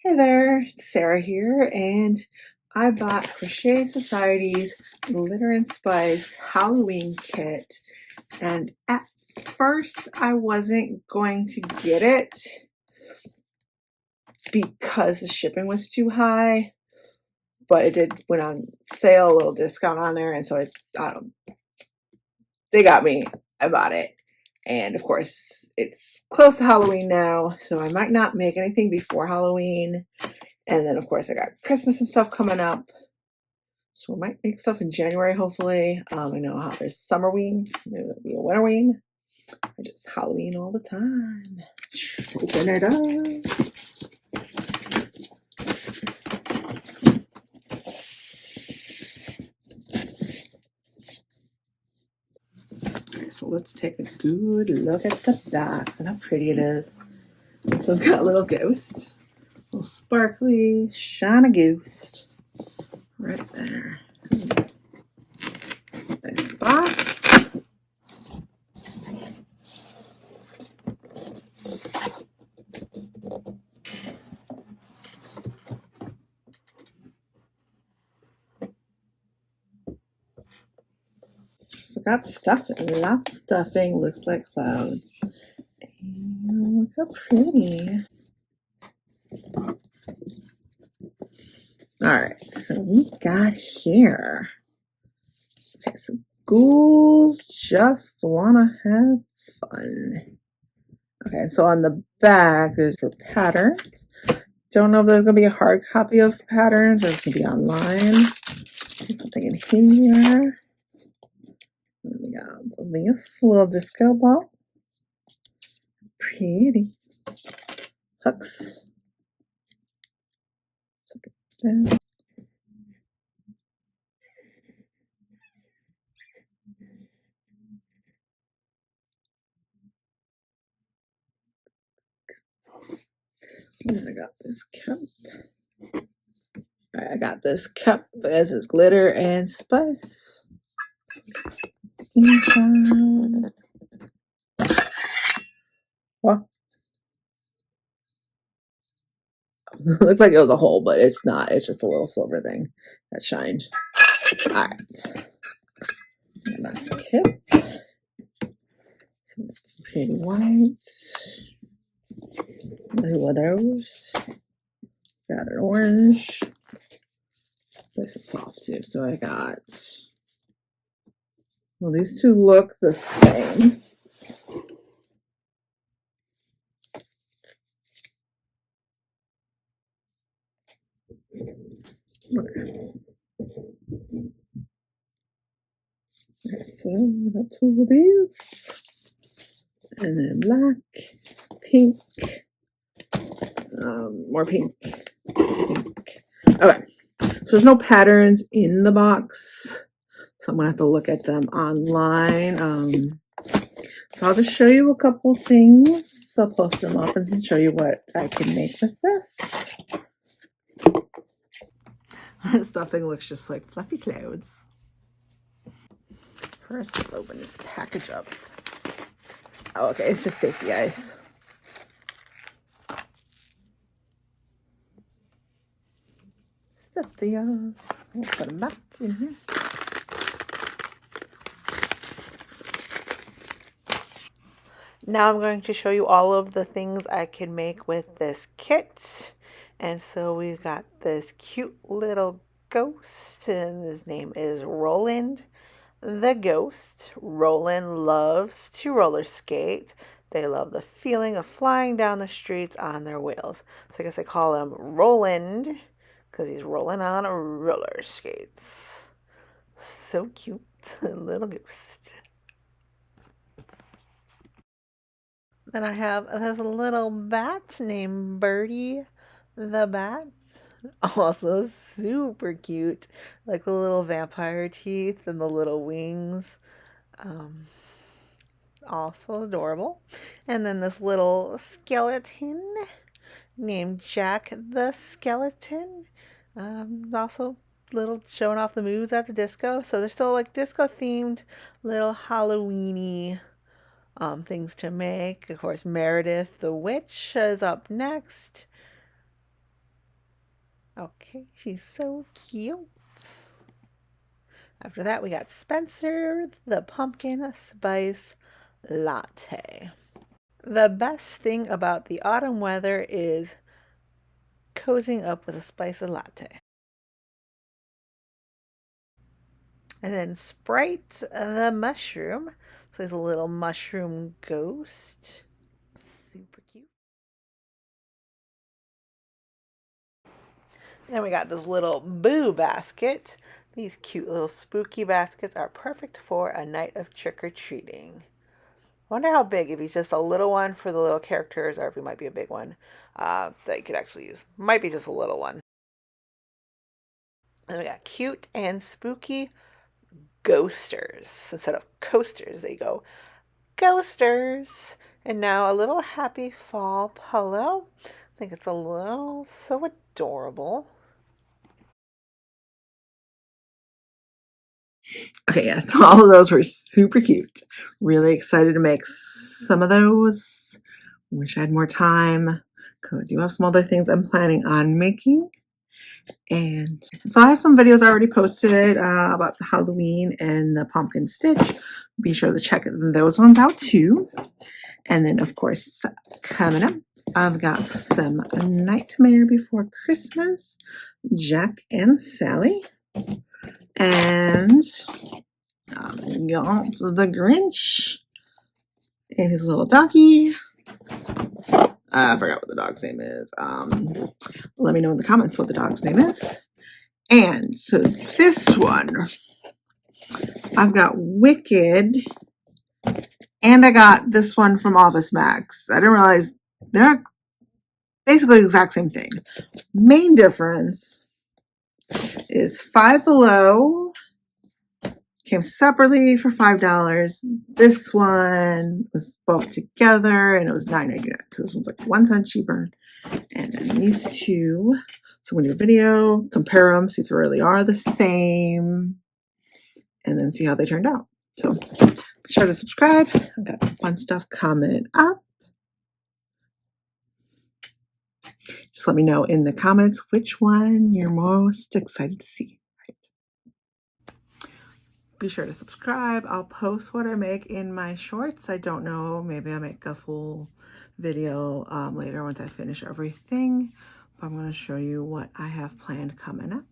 Hey there, it's Sarah here, and I bought Crochet Society's Glitter and Spice Halloween kit, and at first I wasn't going to get it because the shipping was too high, but it went on sale, a little discount on there, and so they got me. I bought it. And of course, it's close to Halloween now, so I might not make anything before Halloween. And then, of course, I got Christmas and stuff coming up. So I might make stuff in January, hopefully. I know how there's summerween. Maybe there'll be a winterween. Or just Halloween all the time. Open it up. Alright, so let's take a good look at the box and how pretty it is. So it's got a little ghost. A little sparkly, shiny ghost. Right there. Nice box. We got stuffing. Lots of stuffing. Looks like clouds. And look how pretty. Alright, so we got here. Okay, so ghouls just wanna have fun. Okay, so on the back there's for patterns. Don't know if there's gonna be a hard copy of patterns or it's gonna be online. There's something in here. We got this little disco ball. Pretty. Hooks. Look at that. And I got this cup. I got this cup as is glitter and spice. Inside. Well, looks like it was a hole, but it's not. It's just a little silver thing that shined. Alright. Nice kit. So it's pretty white. Blue those. Got an orange. It's nice and soft too. So I got, well, these two look the same. Okay, so we got two of these. And then black, pink, more pink, pink. Okay, so there's no patterns in the box, so I'm gonna have to look at them online. So I'll just show you a couple things. I'll post them up and show you what I can make with this. This stuffing looks just like fluffy clouds. First, let's open this package up. Oh, okay, it's just safety ice. Safety ice. We'll put them back in here. Now I'm going to show you all of the things I can make with this kit. And so we've got this cute little ghost, and his name is Roland the Ghost. Roland loves to roller skate. They love the feeling of flying down the streets on their wheels. So I guess they call him Roland because he's rolling on roller skates. So cute, little ghost. Then I have this little bat named Birdie the Bat. Also super cute, like the little vampire teeth and the little wings. Also adorable. And then this little skeleton named Jack the Skeleton. Also little showing off the moves at the disco. So they're still like disco themed, little Halloweeny things to make. Of course, Meredith the Witch is up next. Okay, she's so cute. After that, we got Spencer, the pumpkin spice latte. The best thing about the autumn weather is cozying up with a spicy latte. And then Sprite the mushroom. So he's a little mushroom ghost. Super cute. Then we got this little boo basket. These cute little spooky baskets are perfect for a night of trick-or-treating. I wonder how big, if he's just a little one for the little characters or if he might be a big one that you could actually use. Might be just a little one. And we got cute and spooky ghosters. Instead of coasters, they go ghosters. And now a little happy fall pillow. I think it's a little so adorable. Okay, yeah, all of those were super cute. Really excited to make some of those. Wish I had more time because I do have some other things I'm planning on making. And so I have some videos already posted about the Halloween and the pumpkin stitch. Be sure to check those ones out too. And then, of course, coming up, I've got some Nightmare Before Christmas, Jack and Sally, and the Grinch and his little doggy. I forgot what the dog's name is. Let me know in the comments what the dog's name is. And so this one, I've got Wicked, and I got this one from Office Max. I didn't realize they're basically the exact same thing. Main difference is Five Below came separately for $5. This one was both together and it was $9.99. So this one's like 1 cent cheaper. And then these two. So when you do a video, compare them, see if they really are the same, and then see how they turned out. So be sure to subscribe. I've got fun stuff coming up. Just let me know in the comments which one you're most excited to see. Be sure to subscribe. I'll post what I make in my shorts. I don't know, maybe I'll make a full video later once I finish everything. But I'm going to show you what I have planned coming up.